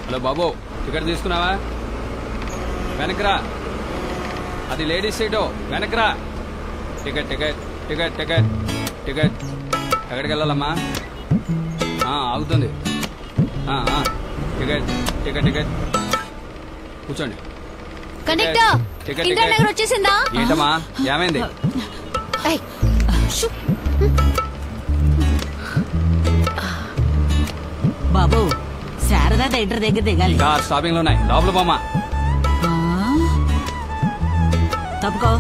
Hello బాబు, ticket తీసుకున్నావా? వెనకరా, అది లేడీస్ సీటు, వెనకరా. Ticket ticket ticket ticket ticket. ఎక్కడికి వెళ్ళాలమ్మా? ఆగుతుంది. Ticket ticket ticket. కూర్చోండి. వచ్చేసిందా? ఏంటమ్మా, ఏమైంది? బాబు, శారదా థియేటర్ దగ్గర దిగాలి. స్టాపింగ్ లో ఉన్నాయి, లోపల పోమా. తప్పుకో.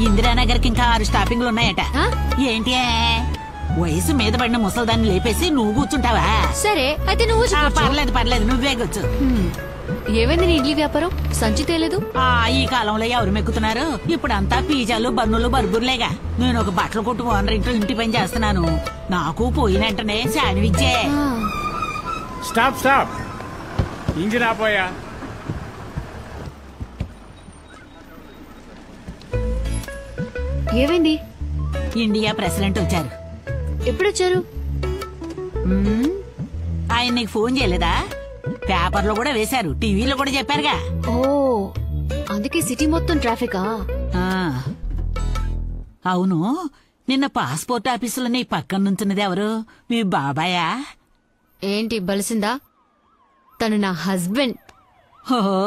ఇందిరానగర్ కి ఇంకా 6 స్టాపింగ్లు ఉన్నాయట. ఏంటి వయసు మీద పడిన ముసల్దాన్ని లేపేసి నువ్వు కూర్చుంటావా? సరే అయితే నువ్వు. పర్లేదు పర్లేదు, నువ్వే కూర్చు. ఏమైంది నీ ఇడ్లీ వ్యాపారం? సంచి తేలేదు. ఈ కాలంలో ఎవరు మెక్కుతున్నారు? ఇప్పుడు అంతా పిజ్జాలు, బన్నులు, బర్గర్లేగా. నేను ఒక బట్టలు కొట్టు ఓనర్ ఇంట్లో ఇంటి పని చేస్తున్నాను. నాకు పోయిన వెంటనే శాండ్విచ్చే. స్టాప్ స్టాప్, ఇంజిన్ ఆపోయా. ఏమైంది? ఇండియా ప్రెసిడెంట్ వచ్చారు. ఎప్పుడొచ్చారు? ఆయన నీకు ఫోన్ చేయలేదా? పేపర్లో కూడా వేశారు, టీవీలో కూడా చెప్పారుగా. ఓ, అందుకే సిటీ మొత్తం ట్రాఫికా? అవును, నిన్న పాస్పోర్ట్ ఆఫీసులో నీ పక్కన నుంచున్నది ఎవరు? మీ బాబాయా? ఏంటి బలిసిందా? తను నా హస్బెండ్. ఓహో.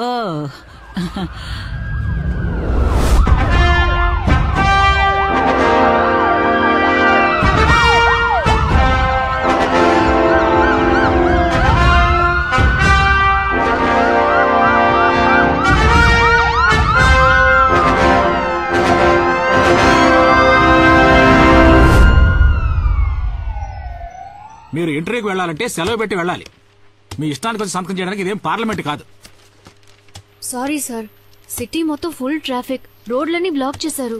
మీరు ఇంటర్వ్యూకి వెళ్ళాలంటే సెలవు పెట్టి వెళ్ళాలి. మీ ఇష్టానికి వచ్చి సంతకం చేయడానికి ఇదేం పార్లమెంట్ కాదు. సారీ సార్, సిటీ మొత్తం ఫుల్ ట్రాఫిక్, రోడ్లన్నీ బ్లాక్ చేశారు.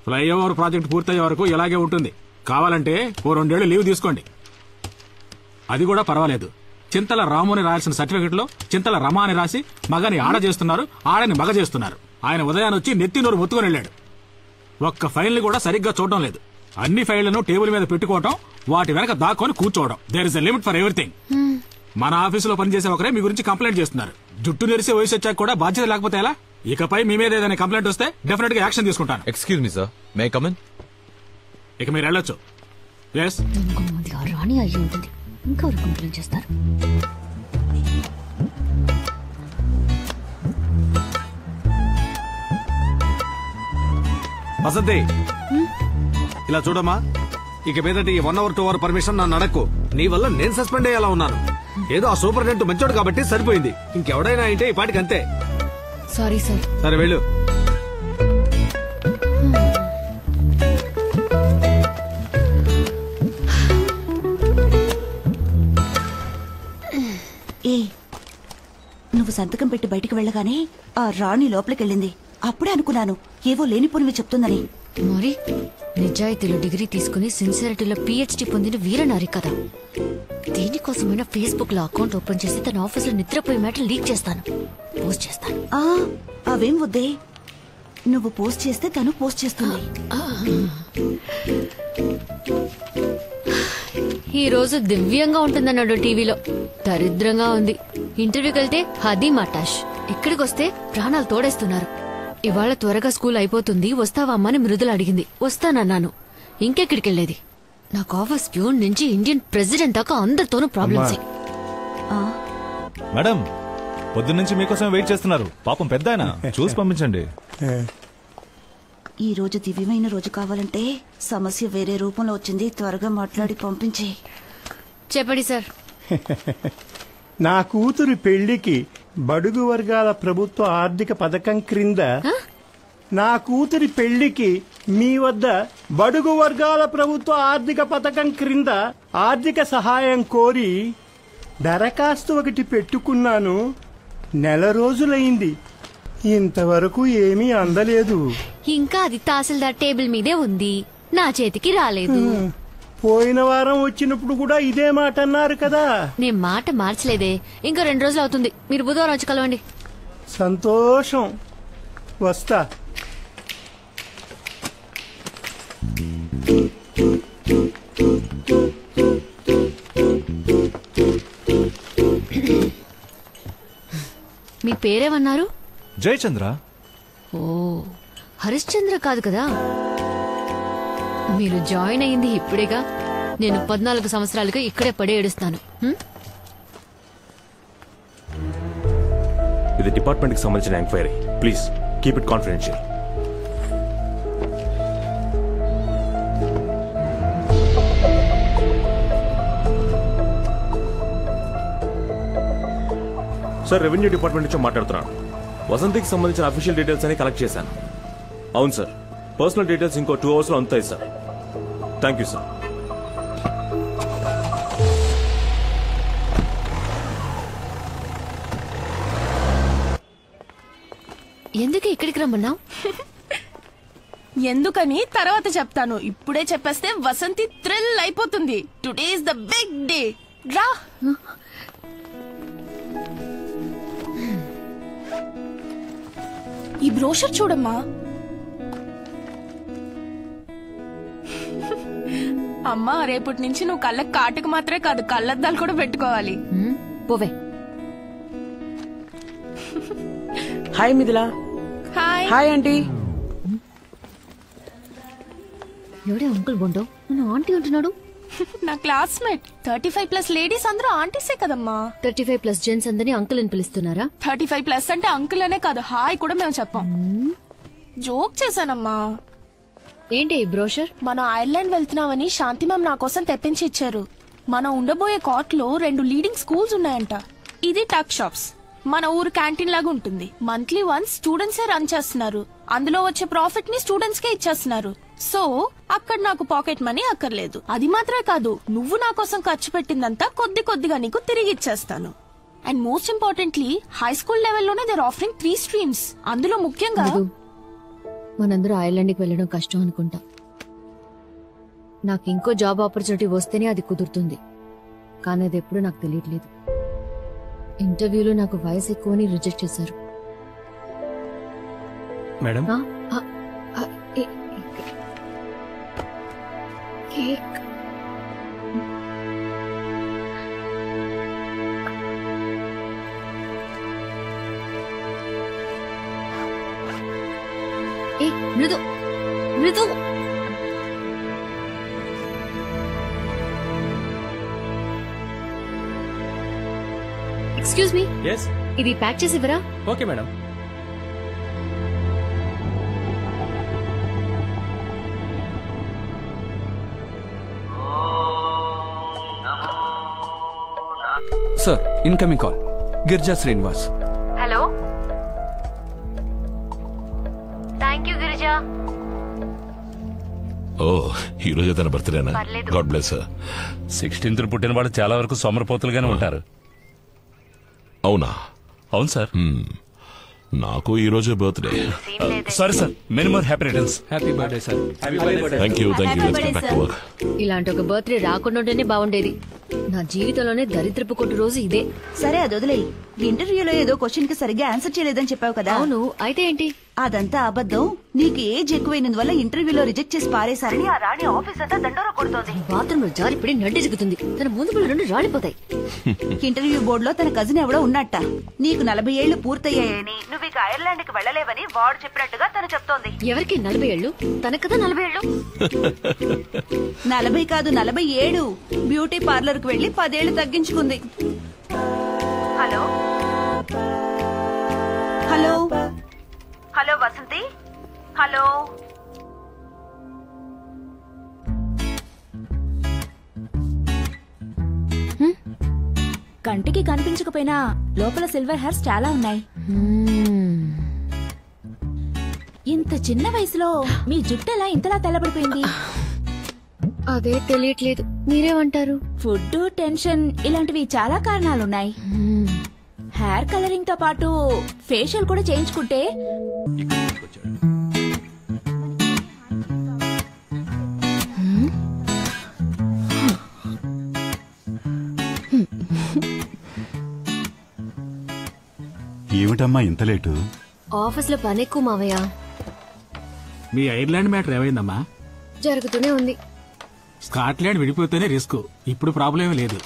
ఫ్లైఓవర్ ప్రాజెక్ట్ పూర్తయ్యే వరకు ఇలాగే ఉంటుంది. కావాలంటే ఓ 2 ఏళ్లు లీవ్ తీసుకోండి. అది కూడా పర్వాలేదు. చింతల రాముని రాయాల్సిన సర్టిఫికెట్ లో చింతల రమ అని రాసి మగని ఆడ చేస్తున్నారు, ఆడని మగ చేస్తున్నారు. ఆయన ఉదయాన్ని వచ్చి నెత్తి నోరు ముత్తుకొని వెళ్ళాడు. ఒక్క ఫైల్ ని కూడా సరిగ్గా చూడటం లేదు. అన్ని ఫైళ్లను టేబుల్ మీద పెట్టుకోవటం, వాటి వెనక దాక్కొని కూర్చోవడం. There is a limit for everything. మన ఆఫీసులో పనిచేసే ఒకరే మీ గురించి కంప్లైంట్ చేస్తున్నారు. జుట్టు నెరిసే వయసు వచ్చాక కూడా బాధ్యత లేకపోతే ఎలా? ఇకపై మీ మీద ఏదైనా కంప్లైంట్ వస్తే డెఫినెట్ గా యాక్షన్ తీసుకుంటాను. Excuse me sir, may I come in? ఇక మీరు వెళ్ళొచ్చు. ఎస్, రాణి అయ్యి ఉంటుంది, ఇంకా కంప్లైంట్ చేస్తారు. వసంతి, ఇలా చూడమ్మా, ఇక మీదటి 1 hour 2 hour పర్మిషన్ నన్ను అడక్కు. నీ వల్ల నేను సస్పెండ్ అయ్యేలా ఉన్నాను. ఏదో ఆ సూపరింటెండెంట్ మంచోడు కాబట్టి సరిపోయింది. ఇంకెవడైనా అయితే ఈ పాటికి అంతే. Sorry sir. సరే వెళ్ళు. నువ్వు సంతకం పెట్టి బయటికి వెళ్ళగానే ఆ రాణి లోపలికెళ్ళింది. అప్పుడే అనుకున్నాను ఏవో లేనిపోనివి చెప్తుందని. మరి నిజాయితీలో డిగ్రీ తీసుకుని సిన్సియారిటీలో PhD పొందిన వీరనారి కదా. దేనికోసమైనా ఫేస్బుక్ లో అకౌంట్ ఓపెన్ చేసి తన ఆఫీస్ లో నిద్రపోయే మ్యాటర్ లీక్ చేస్తాను, పోస్ట్ చేస్తాను. అవేం వద్దే, నువ్వు పోస్ట్ చేస్తే తను పోస్ట్ చేస్తుంది. ఈ రోజు దివ్యంగా ఉంటుందన్నాడు టీవీలో, దరిద్రంగా ఉంది. ఇంటర్వ్యూకి వెళ్తే హదీ మటాష్, ఇక్కడికి వస్తే ప్రాణాలు తోడేస్తున్నారు. ఇవాళ త్వరగా స్కూల్ అయిపోతుంది, వస్తావా అమ్మని మృదులు అడిగింది. వస్తానన్నాను. ఇంకెక్కడికి వెళ్ళేది? నాకు ఆఫీస్ ప్యూన్ నుంచి ఇండియన్ ప్రెసిడెంట్ దాకా అందరితోనూ ప్రాబ్లమ్స్. మేడం, పొద్దున్నుంచి మీకోసం వెయిట్ చేస్తున్నారు. పాపం పెద్ద ఆయన, చూసి పంపించండి. ఈ రోజు దివ్యమైన రోజు కావాలంటే సమస్య వేరే రూపంలో వచ్చింది. త్వరగా మాట్లాడి పంపించే. చెప్పండి సార్. నా కూతురి పెళ్లికి బడుగు వర్గాల ప్రభుత్వ ఆర్థిక పథకం క్రింద నా కూతురి పెళ్లికి మీ వద్ద బడుగు వర్గాల ప్రభుత్వ ఆర్థిక పథకం క్రింద ఆర్థిక సహాయం కోరి దరఖాస్తు ఒకటి పెట్టుకున్నాను. 1 నెల రోజులైంది, ఇంతవరకు ఏమీ అందలేదు. ఇంకా అది తహసీల్దార్ టేబుల్ మీదే ఉంది, నా చేతికి రాలేదు. పోయిన వారం వచ్చినప్పుడు కూడా ఇదే మాట అన్నారు కదా. నేను మాట మార్చలేదే. ఇంకా 2 రోజులు అవుతుంది. మీరు బుధవారం వచ్చి కలవండి. సంతోషం, వస్తా. పేరేమన్నారు? జయచంద్ర. ఓ, హరిశ్చంద్ర కాదు కదా? మీరు జాయిన్ అయ్యింది ఇప్పుడేగా. నేను 14 సంవత్సరాలుగా ఇక్కడే పడే ఏడుస్తాను. ఇది డిపార్ట్మెంట్ కి సంబంధించిన enquiry. Please keep it confidential. Sir, revenue department నుంచి మాట్లాడుతున్నాను. వసంతికి సంబంధించిన అఫీషియల్ డీటెయిల్స్ అని కలెక్ట్ చేశాను. అవును సార్, పర్సనల్ డీటెయిల్స్ ఇంకో 2 hours లో అందుతాయి సార్. Thank you sir. ఎందుకు ఇక్కడికి రమ్మన్నావు? ఎందుకని తర్వాత చెప్తాను. ఇప్పుడే చెప్పేస్తే వసంతి థ్రిల్ అయిపోతుంది. Today is the big day. రా. ఈ బ్రోషర్ చూడమ్మా. అమ్మా, రేపటి నుంచి నువ్వు కళ్ళకి కాటుకు మాత్రమే కాదు, కళ్ళద్దాలు కూడా పెట్టుకోవాలి. పోవే. Hi Mithila. Hi. Hi aunty. ఎవడే అంకుల్ బొండో నన్ను ఆంటీ అంటున్నాడు? నా క్లాస్మేట్. 35+ లేడీస్ అందరూ ఆంటీసే కదమ్మా. 35+ జెంట్స్ అందరినీ అంకుల్ అని పిలుస్తున్నారా? 35+ అంటే అంకుల్ అనే కాదు, హాయ్ కూడా మేము చెప్పాం. జోక్ చేశానమ్మా. ఏంటి ఈ బ్రోషర్? మనం ఐర్లాండ్ వెళ్తున్నామని శాంతి మ్యామ్ నా కోసం తెప్పించి ఇచ్చారు. మనం ఉండబోయే కాట్ లో 2 లీడింగ్ స్కూల్స్ ఉన్నాయంట. ఇది టక్ షాప్స్. మన ఊరు క్యాంటీన్ లాగా ఉంటుంది. మంత్లీ వన్స్ స్టూడెంట్స్ రన్ చేస్తున్నారు. అందులో వచ్చే ప్రాఫిట్ ని స్టూడెంట్స్ కే ఇచ్చేస్తున్నారు. సో అక్కడ నాకు పాకెట్ మనీ అక్కర్లేదు. అది మాత్రమే కాదు, నువ్వు నా కోసం ఖర్చు పెట్టిందంతా కొద్ది కొద్దిగా నీకు తిరిగి ఇచ్చేస్తాను. And most importantly high school లెవెల్లోనే దేర్ ఆఫరింగ్ 3 స్ట్రీమ్స్. అందులో ముఖ్యంగా మనందరూ ఐర్లాండ్కి వెళ్ళడం కష్టం అనుకుంటా. నాకు ఇంకో జాబ్ ఆపర్చునిటీ వస్తేనే అది కుదురుతుంది. కానీ అది ఎప్పుడు నాకు తెలియట్లేదు. ఇంటర్వ్యూలో నాకు వయసు ఎక్కువని రిజెక్ట్ చేశారు. Madam, cake. Mrudu Mrudu. Excuse me, ఇది ప్యాక్ చేసి ఇవ్వరా? Okay madam. Sir, incoming call. Girija Srinivas. Hello. Thank you Girija. ఓ, ఈ రోజు తన బర్త్డేనా? God bless. 16th పుట్టిన వాళ్ళు చాలా వరకు సోమరపోతులుగానే ఉంటారు. అవునా? అవును సార్. నాకు ఈ రోజు birthday. Sorry sir, many more happy returns. Happy birthday sir. Thank you. Let's get back to work. ఇలాంటి ఒక బర్త్డే రాకుండా ఉంటేనే బాగుండేది. నా జీవితంలోనే దరిద్రపు కొట్టు రోజు ఇదే. సరే, అది వదిలేయి. ఇంటర్వ్యూలో ఏదో క్వశ్చన్ కి సరిగ్గా ఆన్సర్ చేయలేదని చెప్పావు కదా? అవును, అయితే ఏంటి? అదంతా అబద్ధం. నీకు ఏజ్ ఎక్కువైనందువల్ల ఇంటర్వ్యూలో రిజెక్ట్ చేసి పారేశారని ఆ రాణి ఆఫీస్ అంతా దండోరా కొడుతోంది. బాత్రూమ్ లో జారిపడి నడ్డి జిగుతుంది. తన ముందు 2 రాలిపోతాయి. ఇంటర్వ్యూ బోర్డులో తన కజిన్ ఎవడో ఉన్నట్ట. నీకు 40 ఏళ్లు పూర్తయ్యాయని, నువ్వు ఇక ఐర్లాండ్ కి వెళ్లలేవని వాడు చెప్పినట్టుగా తను చెప్తోంది. ఎవరికి 40 ఏళ్లు? తన కదా 40 ఏళ్లు. 40 కాదు, 47. బ్యూటీ పార్లర్ కు వెళ్లి 10 ఏళ్లు తగ్గించుకుంది. Hello hello hello Vasanthi. Hello. కంటికి కనిపించకపోయినా లోపల సిల్వర్ హెయిర్స్ చాలా ఉన్నాయి. ఇంత చిన్న వయసులో మీ జుట్టు ఎలా ఇంతలా తెల్లబడిపోయింది? అదే తెలియట్లేదు. మీరేమంటారు? ఫుడ్, టెన్షన్ ఇలాంటివి చాలా కారణాలున్నాయి. హెయిర్ కలరింగ్ తో పాటు ఫేషియల్ కూడా చేయించుకుంటే ఏమిటమ్మా ఇంత లేటు? ఆఫీస్ లో పని ఎక్కువ మావయ్య. మీ ఐర్లాండ్ మ్యాటర్ జరుగుతూనే ఉంది. స్కాట్లాండ్ విడిపోతేనే రిస్క్. ఇప్పుడు ప్రాబ్లం లేదు.